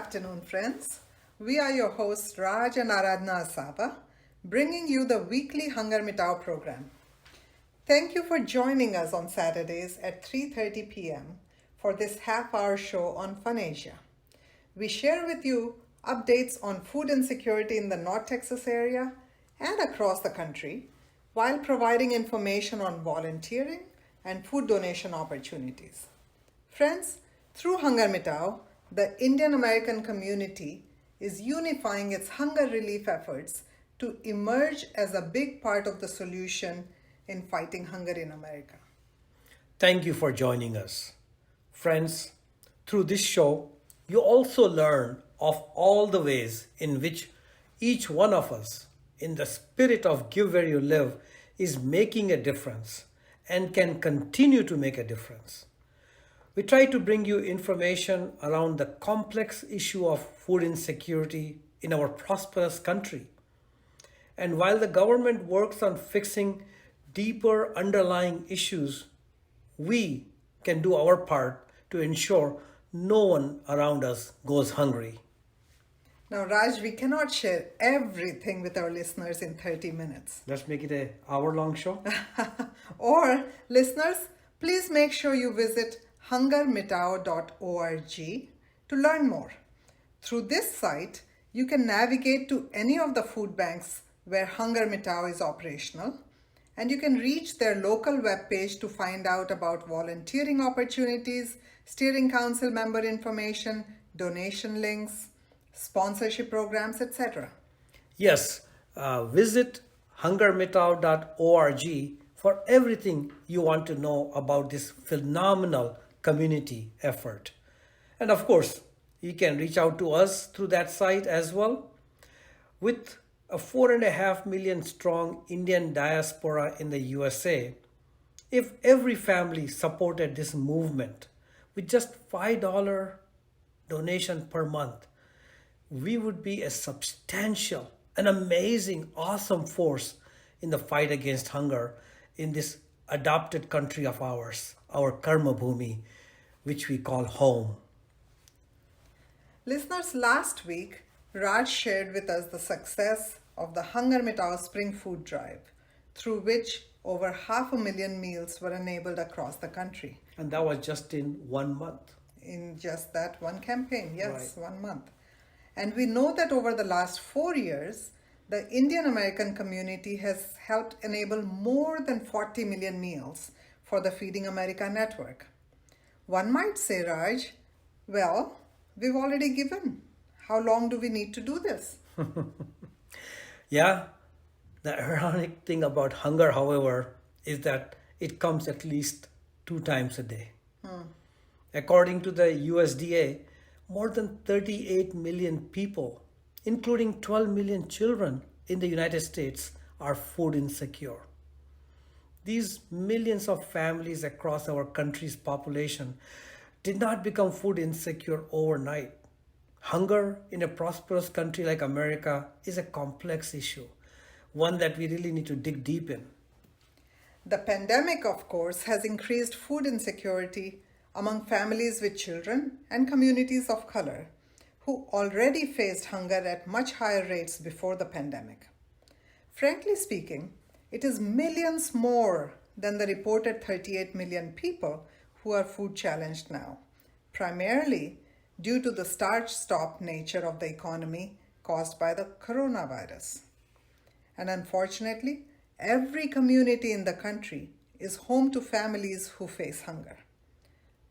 afternoon, friends. We are your hosts Raj and Aradhna Asaba, bringing you the weekly HungerMitao program. Thank you for joining us on Saturdays at 3:30 p.m. for this half-hour show on Fun Asia. We share with you updates on food insecurity in the North Texas area and across the country, while providing information on volunteering and food donation opportunities. Friends, through HungerMitao, the Indian American community is unifying its hunger relief efforts to emerge as a big part of the solution in fighting hunger in America. Thank you for joining us. Friends, through this show, you also learn of all the ways in which each one of us, in the spirit of give where you live, is making a difference and can continue to make a difference. We try to bring you information around the complex issue of food insecurity in our prosperous country. And while the government works on fixing deeper underlying issues, we can do our part to ensure no one around us goes hungry. Now, Raj, we cannot share everything with our listeners in 30 minutes. Let's make it an hour-long show. Or, listeners, please make sure you visit HungerMitao.org to learn more. Through this site, you can navigate to any of the food banks where HungerMitao is operational, and you can reach their local webpage to find out about volunteering opportunities, steering council member information, donation links, sponsorship programs, etc. Yes, visit HungerMitao.org for everything you want to know about this phenomenal community effort. And of course, you can reach out to us through that site as well. With a 4.5 million strong Indian diaspora in the USA, if every family supported this movement with just $5 donation per month, we would be a substantial, an amazing, awesome force in the fight against hunger in this adopted country of ours, our Karma Bhumi, which we call home. Listeners, last week, Raj shared with us the success of the HungerMitao Spring Food Drive, through which over 500,000 meals were enabled across the country. And that was just in 1 month. In just that one campaign, yes, Right. 1 month. And we know that over the last 4 years, the Indian American community has helped enable more than 40 million meals for the Feeding America network. One might say, Raj, well, we've already given. How long do we need to do this? Yeah, the ironic thing about hunger, however, is that it comes at least 2 times a day. According to the USDA, more than 38 million people, including 12 million children in the United States, are food insecure. These millions of families across our country's population did not become food insecure overnight. Hunger in a prosperous country like America is a complex issue, one that we really need to dig deep in. The pandemic, of course, has increased food insecurity among families with children and communities of color who already faced hunger at much higher rates before the pandemic. Frankly speaking, it is millions more than the reported 38 million people who are food challenged now, primarily due to the start-stop nature of the economy caused by the coronavirus. And unfortunately, every community in the country is home to families who face hunger.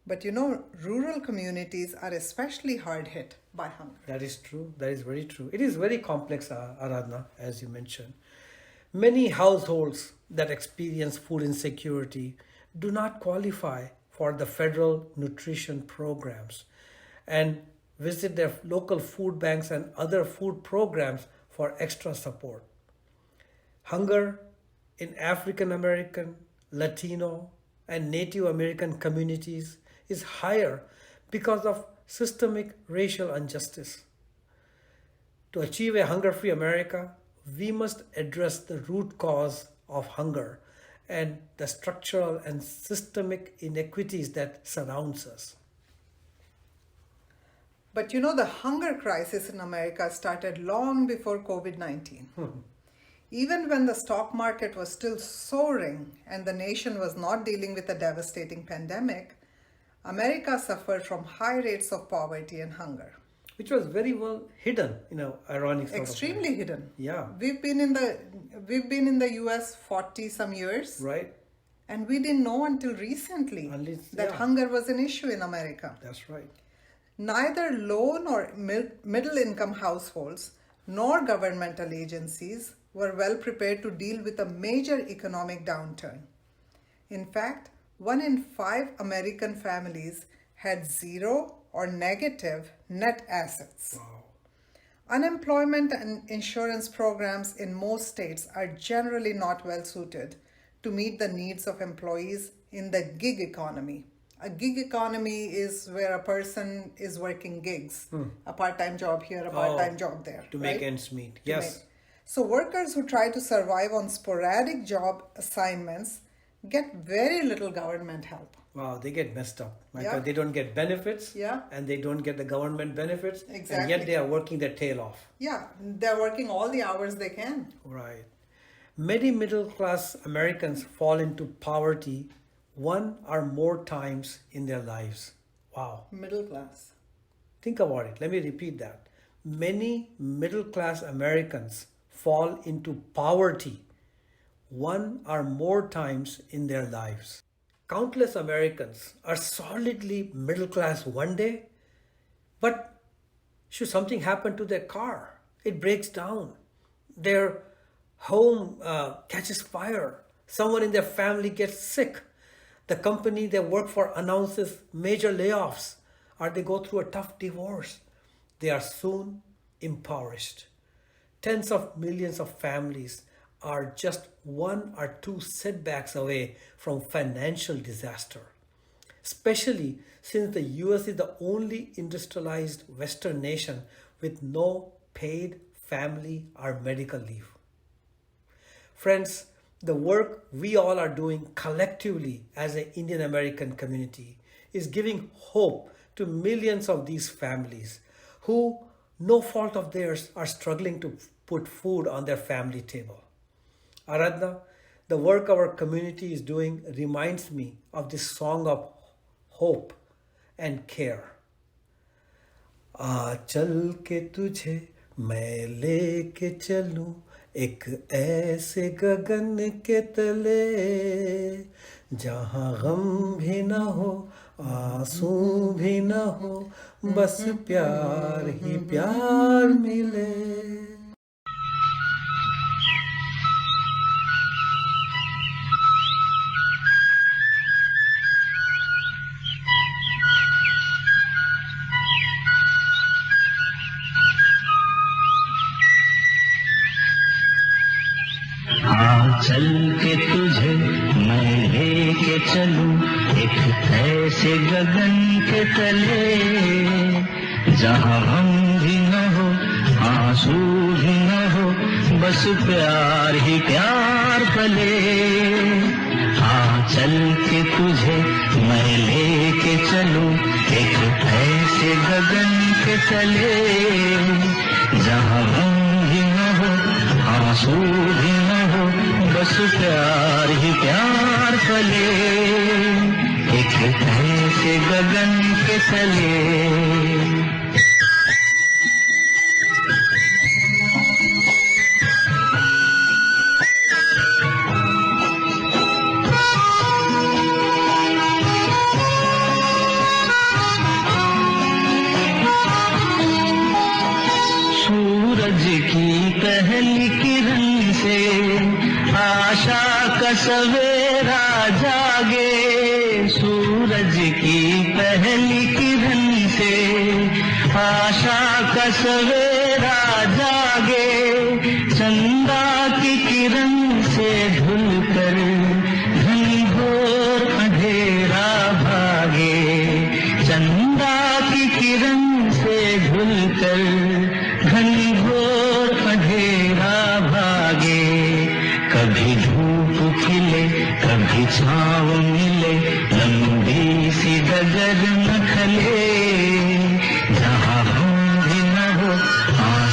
But you know, rural communities are especially hard hit by hunger. That is true. That is very true. It is very complex, Aradhna, as you mentioned. Many households that experience food insecurity do not qualify for the federal nutrition programs and visit their local food banks and other food programs for extra support. Hunger in African American, Latino, and Native American communities is higher because of systemic racial injustice. To achieve a hunger-free America, we must address the root cause of hunger and the structural and systemic inequities that surrounds us. But you know, the hunger crisis in America started long before COVID-19. Even when the stock market was still soaring and the nation was not dealing with a devastating pandemic, America suffered from high rates of poverty and hunger. Which was very well hidden, ironic sort Extremely of hidden. Yeah. We've been in the US 40 some years. Right. And we didn't know until recently that hunger was an issue in America. That's right. Neither low nor middle income households nor governmental agencies were well prepared to deal with a major economic downturn. In fact, 1 in 5 American families had zero or negative net assets. Wow. Unemployment and insurance programs in most states are generally not well suited to meet the needs of employees in the gig economy. A gig economy is where a person is working gigs, a part-time job here, a part-time job there. To make ends meet, yes. So workers who try to survive on sporadic job assignments get very little government help. Wow, they get messed up. They don't get benefits, and they don't get the government benefits, Exactly. and yet they are working their tail off. Yeah, they're working all the hours they can. Right. Many middle-class Americans fall into poverty 1 or more times in their lives. Wow. Middle class. Think about it. Let me repeat that. Many middle-class Americans fall into poverty 1 or more times in their lives. Countless Americans are solidly middle class one day, but should something happen to their car, it breaks down. Their home catches fire. Someone in their family gets sick. The company they work for announces major layoffs, or they go through a tough divorce. They are soon impoverished. Tens of millions of families are just 1 or 2 setbacks away from financial disaster, especially since the US is the only industrialized Western nation with no paid family or medical leave. Friends, the work we all are doing collectively as an Indian American community is giving hope to millions of these families who, no fault of theirs, are struggling to put food on their family table. Aradhna, the work our community is doing reminds me of this song of hope and care. आ चल के तुझे मैं लेके चलूं एक ऐसे गगन के तले जहाँ गम भी न हो आंसू भी न हो बस प्यार ही प्यार मिले. चल के तुझे मैं लेके चलूं एक ऐसे गगन के तले जहाँ हम भी न हो आंसू भी न हो बस प्यार ही प्यार पले. हाँ चल के तुझे मैं लेके चलूं एक ऐसे गगन के तले जहाँ हम भी न हो आंसू भी न हो बस प्यार ही प्यार पले एक ऐसे गगन के तले. सूरज की पहली किरण से आशा का सवेरा जागे. सूरज की पहली किरण से आशा का सवेरा जागे. चंदा की किरण से ढलकर घनघोर अंधेरा भागे. चंदा की किरण से ढलकर घनघोर अंधेरा भागे. कभी धूप खिले कभी छाँव मिले लंबी सी डगर न खले जहाँ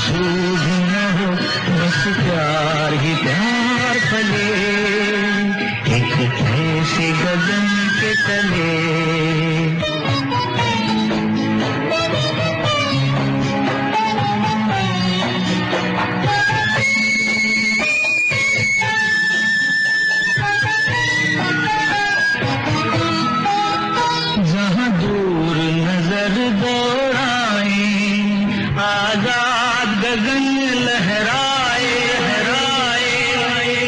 आंसू भी न हो, बस प्यार ही प्यार फले, एक ऐसे गगन के तले। जहाँ दूर नजर दौड़ाए, आजाद गगन लहराए, लहराए।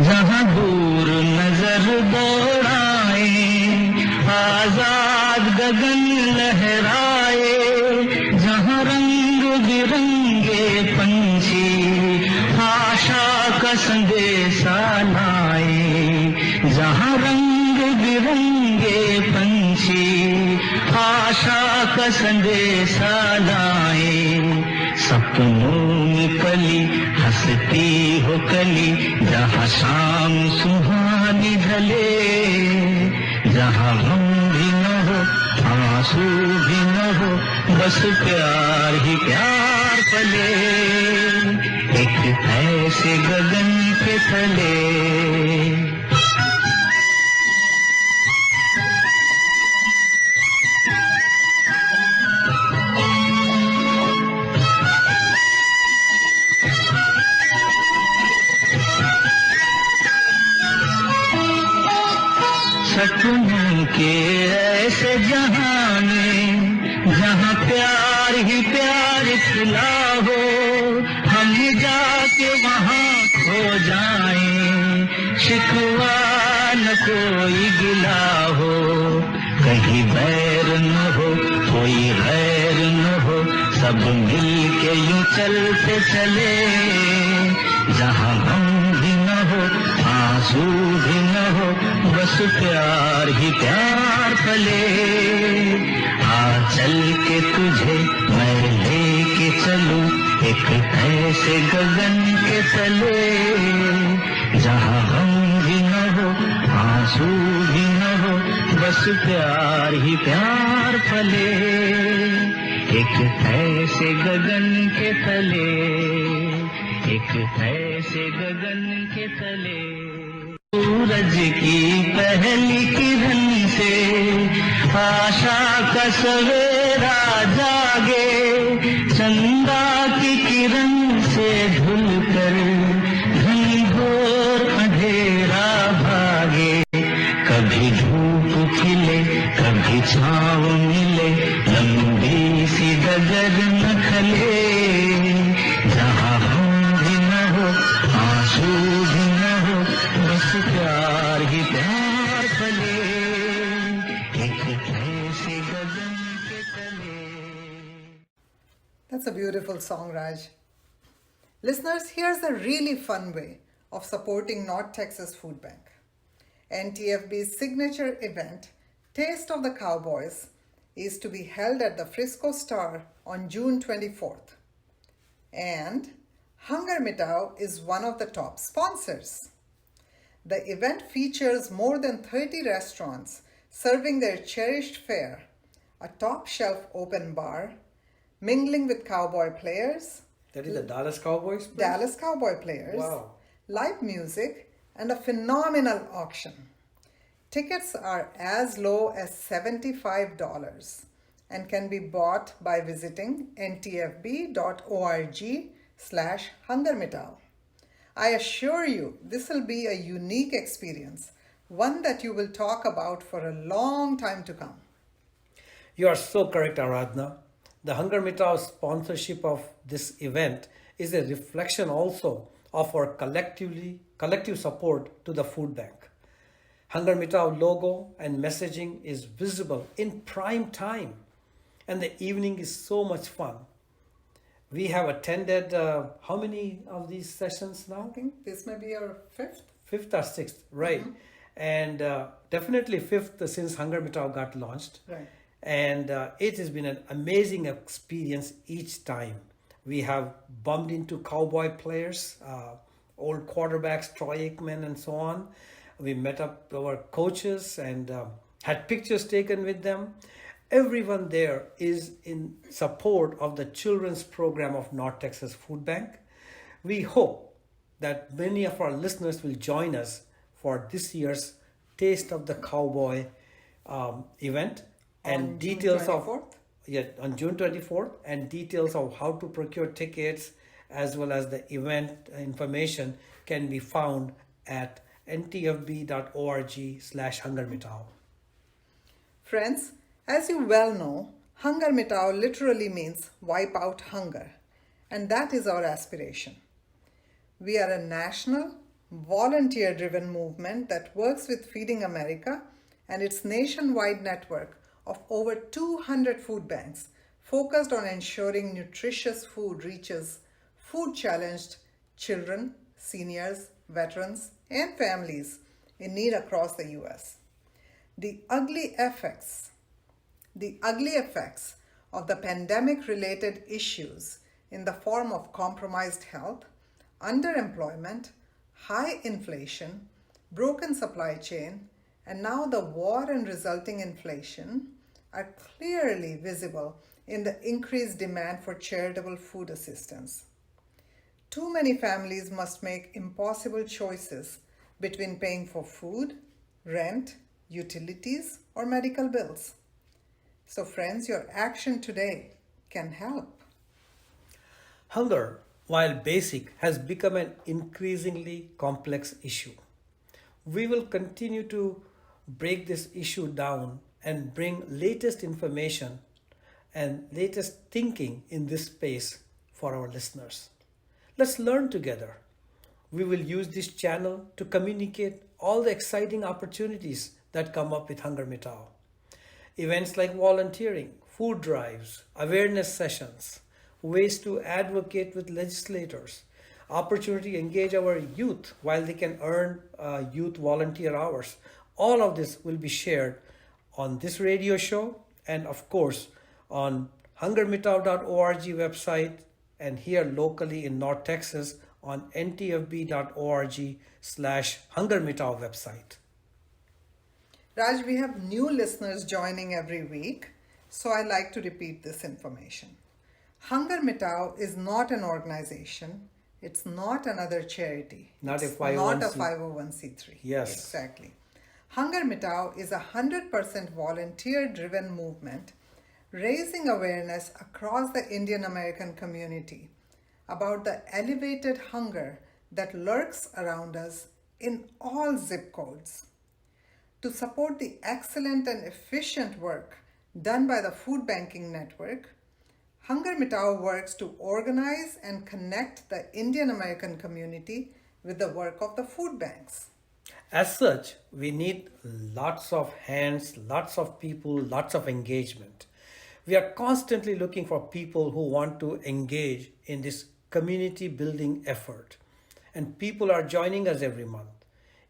जहाँ दूर नजर दौड़ाए, आजाद गगन लहराए। जहाँ रंग बिरंगे पंछी आशा का संदेशा लाए, जहाँ रंग बिरंगे पंछी आशा का संदेशा लाए। सपनों में पली हंसती हो कली, जहाँ शाम सुहानी ढले, जहाँ गम भी न हो, आंसू भी न हो, बस प्यार ही प्यार फले, एक ऐसे गगन के तले। सपनों के ऐसे जहां में, जहां प्यार ही प्यार खिला हो, हम जाके वहां खो जाएं, शिकवा न कोई गिला हो, कहीं बैर न हो, कोई गैर न हो, सब मिल के यूं चलते चले, जहां गम भी न हो, आंसू भी न हो, बस प्यार ही प्यार फले। आ चल के तुझे मैं लेके चलूं, एक ऐसे गगन के तले, जहाँ गम भी न हो, आंसू भी न हो, बस प्यार ही प्यार फले, एक ऐसे गगन के तले, एक ऐसे गगन के तले। सूरज की पहली किरण से आशा का सवेरा जागे, चंदा की किरण से ढलकर घनघोर अंधेरा भागे, कभी धूप खिले कभी छाँव मिले, लंबी सी डगर न खले, जहाँ हम भी न हो, आंसू भी न हो, बस प्यार ही प्यार फले, एक ऐसे गगन के तले। That's a beautiful song, Raj. Listeners, here's a really fun way of supporting North Texas Food Bank. NTFB's signature event, Taste of the Cowboys, is to be held at the Frisco Star on June 24th. And HungerMitao is one of the top sponsors. The event features more than 30 restaurants serving their cherished fare, a top-shelf open bar, mingling with cowboy players. That is the Dallas Cowboys? Dallas Cowboy players. Wow. Live music, and a phenomenal auction. Tickets are as low as $75 and can be bought by visiting ntfb.org/HungerMitao. I assure you, this will be a unique experience, one that you will talk about for a long time to come. You are so correct, Aradhana. The HungerMitao sponsorship of this event is a reflection also of our collective support to the food bank. HungerMitao logo and messaging is visible in prime time, and the evening is so much fun. We have attended how many of these sessions now? I think this may be our fifth. Fifth or sixth, right? Mm-hmm. And definitely fifth since HungerMitao got launched. Right. And it has been an amazing experience each time. We have bumped into cowboy players, old quarterbacks, Troy Aikman and so on. We met up our coaches and had pictures taken with them. Everyone there is in support of the children's program of North Texas Food Bank. We hope that many of our listeners will join us for this year's Taste of the Cowboy event, and On June details of 24th? on June 24th, and details of how to procure tickets as well as the event information can be found at ntfb.org/HungerMitao. Friends, as you well know, HungerMitao literally means wipe out hunger, and that is our aspiration. We are a national, volunteer-driven movement that works with Feeding America and its nationwide network of over 200 food banks focused on ensuring nutritious food reaches food-challenged children, seniors, veterans, and families in need across the U.S. The ugly effects of the pandemic-related issues in the form of compromised health, underemployment, high inflation, broken supply chain, and now the war and resulting inflation are clearly visible in the increased demand for charitable food assistance. Too many families must make impossible choices between paying for food, rent, utilities, or medical bills. So friends, your action today can help. Hunger, while basic, has become an increasingly complex issue. We will continue to break this issue down and bring latest information and latest thinking in this space for our listeners. Let's learn together. We will use this channel to communicate all the exciting opportunities that come up with HungerMitao. Events like volunteering, food drives, awareness sessions, ways to advocate with legislators, opportunity to engage our youth while they can earn youth volunteer hours. All of this will be shared on this radio show and of course on HungerMitao.org website and here locally in North Texas on ntfb.org/HungerMitao website. Raj, we have new listeners joining every week, so I like to repeat this information. HungerMitao is not an organization. It's not another charity. Not a It's 501c. not a 501c3. Yes. Exactly. HungerMitao is a 100% volunteer-driven movement raising awareness across the Indian American community about the elevated hunger that lurks around us in all zip codes. To support the excellent and efficient work done by the Food Banking Network, HungerMitao works to organize and connect the Indian American community with the work of the food banks. As such, we need lots of hands, lots of people, lots of engagement. We are constantly looking for people who want to engage in this community building effort. And people are joining us every month.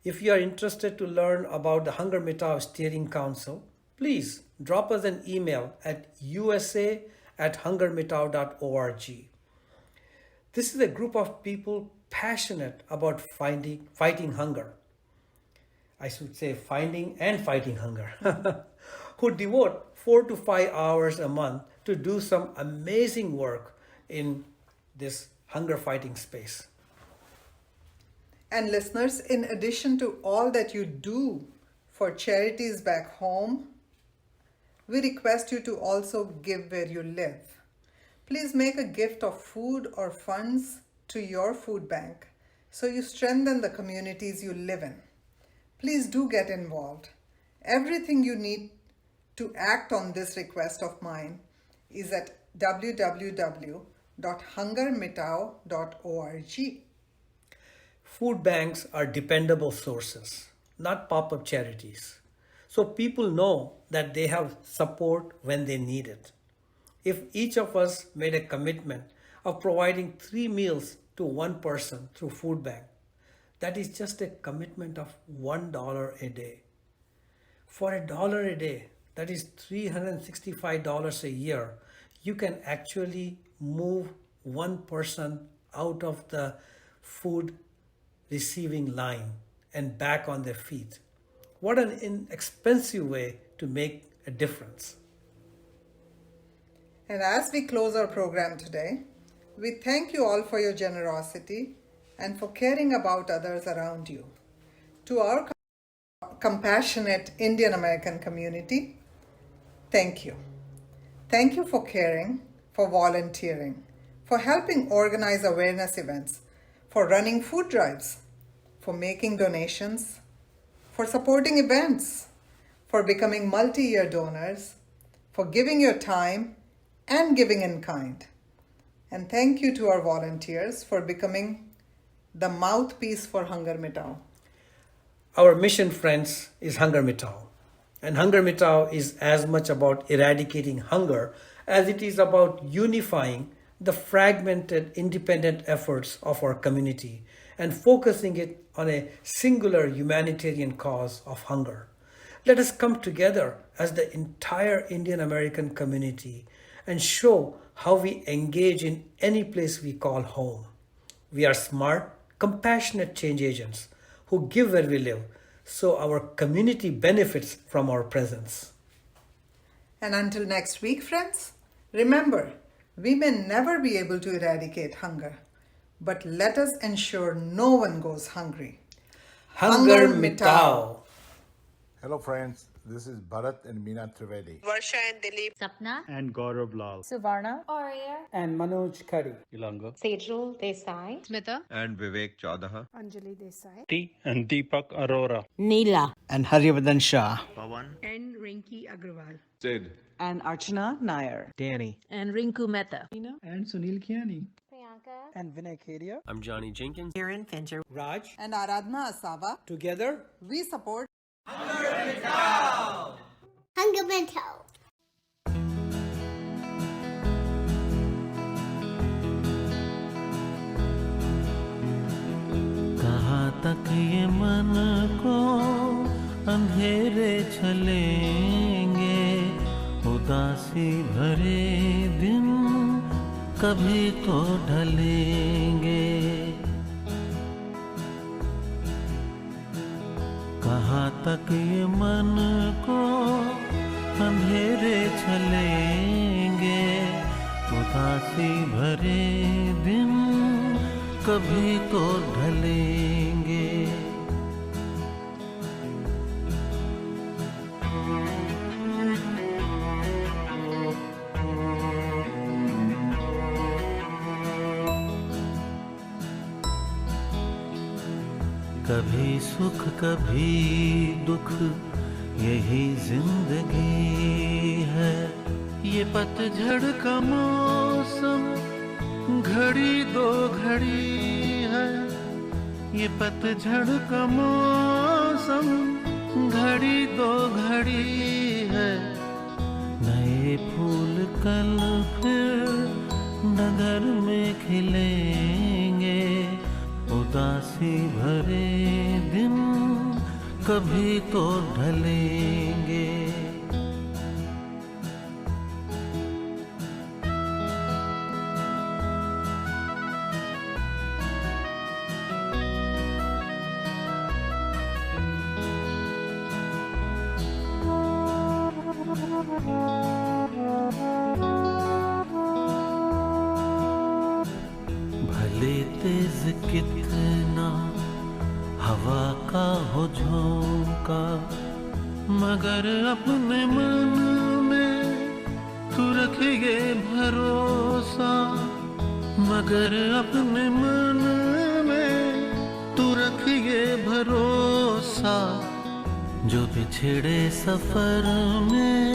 If you are interested to learn about the HungerMitao Steering Council, please drop us an email at usa@hungermitao.org. This is a group of people passionate about fighting hunger. I should say finding and fighting hunger, who devote 4 to 5 hours a month to do some amazing work in this hunger fighting space. And listeners, in addition to all that you do for charities back home, we request you to also give where you live. Please make a gift of food or funds to your food bank so you strengthen the communities you live in. Please do get involved. Everything you need to act on this request of mine is at www.hungermitao.org. Food banks are dependable sources, not pop-up charities. So people know that they have support when they need it. If each of us made a commitment of providing 3 meals to one person through food bank, that is just a commitment of $1 a day. For $1 a day, that is $365 a year, you can actually move one person out of the food receiving line and back on their feet. What an inexpensive way to make a difference. And as we close our program today, we thank you all for your generosity and for caring about others around you. To our compassionate Indian American community, thank you. Thank you for caring, for volunteering, for helping organize awareness events, for running food drives, for making donations, for supporting events, for becoming multi-year donors, for giving your time and giving in kind. And thank you to our volunteers for becoming the mouthpiece for HungerMitao. Our mission, friends, is HungerMitao. And HungerMitao is as much about eradicating hunger as it is about unifying the fragmented independent efforts of our community and focusing it on a singular humanitarian cause of hunger. Let us come together as the entire Indian American community and show how we engage in any place we call home. We are smart, compassionate change agents who give where we live, so our community benefits from our presence. And until next week, friends, remember, we may never be able to eradicate hunger, but let us ensure no one goes hungry. HungerMitao. Hello friends, this is Bharat and Meena Trivedi. Varsha and Dilip. Sapna, and Gaurav Lal. Suvarna, Arya, And Manoj Khadi. Ilanga. Sejal Desai, Smita, and Vivek Chaudaha. Anjali Desai, T and Deepak Arora. Neela, and Haryavardan Shah, and Rinki Agrawal, Sid. and Archana Nair, Danny. and Rinku Mehta, And Sunil Kiani. Priyanka, and Vinay Kedia. I'm Johnny Jenkins. Karen Fincher, Raj. And Aradhna Asava. Together, We support HungerMitao. कहाँ तक ये मन को अंधेरे चलेंगे, उदासी भरे दिन कभी तो ढलेंगे। कहाँ तक ये मन को अंधेरे चलेंगे, उदासी भरे दिन कभी तो ढलेंगे। कभी सुख कभी दुख यही जिंदगी है, ये पतझड़ का मौसम घड़ी दो घड़ी है, ये पतझड़ का मौसम घड़ी दो घड़ी है। नए फूल कल फिर नगर में खिलेंगे, उदासी भरे दिन कभी तो ढलेंगे। भले तेज कितना हवा का हो झोंका, मगर अपने मन में तू रखिए भरोसा, मगर अपने मन में तू रखिए भरोसा। जो बिछड़े सफर में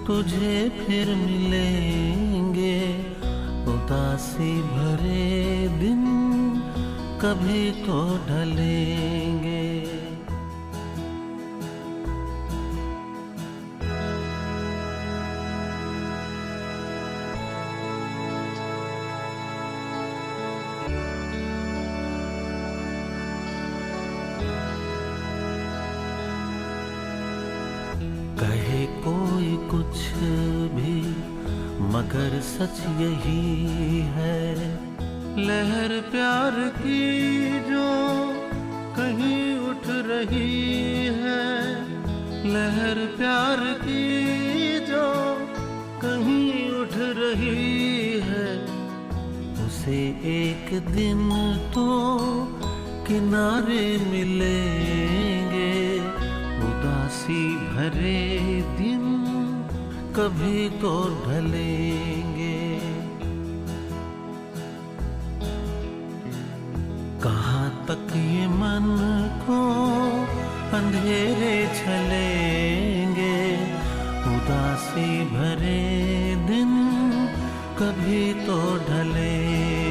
तुझे फिर मिलेंगे, उदासी भरे दिन कभी तो ढलेंगे। कहे कोई कुछ भी मगर सच यही है, लहर प्यार की जो कहीं उठ रही है, लहर प्यार की जो कहीं उठ तुमसे एक दिन तो किनारे मिलेंगे, उदासी भरे दिन कभी तो ढलेंगे। कहाँ तक ये मन को अंधेरे छलेंगे, उदासी भरे दिन कभी तो ढलेंगे।